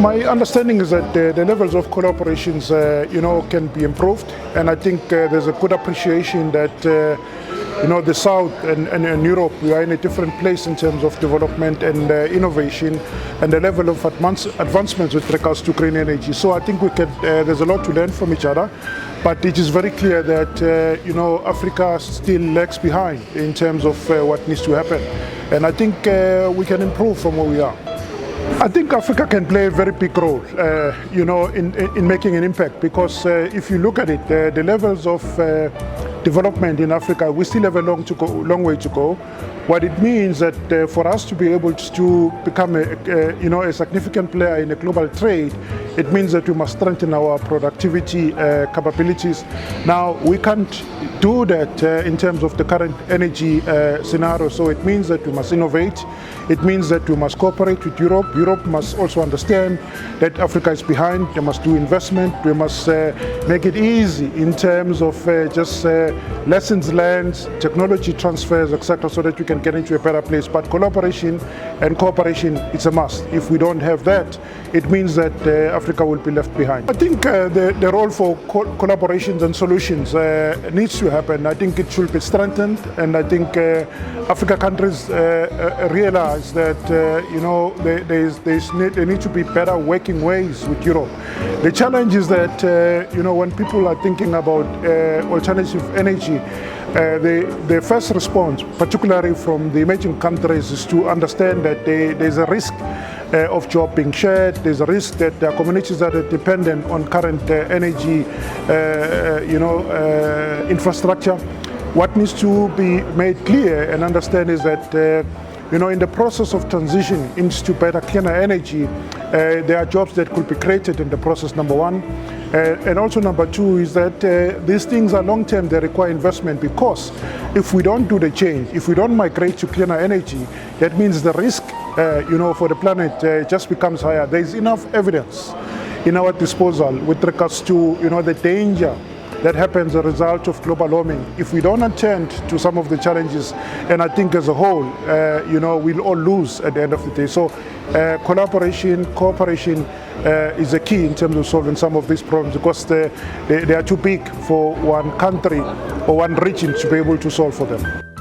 My understanding is that the levels of collaborations, can be improved, and I think there's a good appreciation that the South and Europe, we are in a different place in terms of development and innovation, and the level of advancements with regards to green energy. So I think there's a lot to learn from each other, but it is very clear that Africa still lags behind in terms of what needs to happen, and I think we can improve from where we are. I think Africa can play a very big role, in making an impact, because if you look at it, the levels of development in Africa, we still have a long way to go. What it means that for us to be able to become a significant player in a global trade, it means that we must strengthen our productivity capabilities. Now, we can't do that in terms of the current energy scenario, so it means that we must innovate. It means that we must cooperate with Europe. Europe must also understand that Africa is behind. They must do investment. We must make it easy in terms of just lessons learned, technology transfers, etc., so that we can get into a better place. But collaboration and cooperation is a must. If we don't have that, it means that Africa will be left behind. I think the role for collaborations and solutions needs to happen. I think it should be strengthened, and I think Africa countries realize that there need to be better working ways with Europe. The challenge is that when people are thinking about alternative energy, the first response, particularly from the emerging countries, is to understand that there's a risk of job being shared. There's a risk that there are communities that are dependent on current energy, infrastructure. What needs to be made clear and understand is that in the process of transition into better, cleaner energy, there are jobs that could be created in the process, number one. And also number two is that these things are long-term, they require investment, because if we don't do the change, if we don't migrate to cleaner energy, that means the risk for the planet just becomes higher. There is enough evidence in our disposal with regards to the danger that happens as a result of global warming if we don't attend to some of the challenges. And I think as a whole, we'll all lose at the end of the day. So collaboration, cooperation is a key in terms of solving some of these problems, because they are too big for one country or one region to be able to solve for them.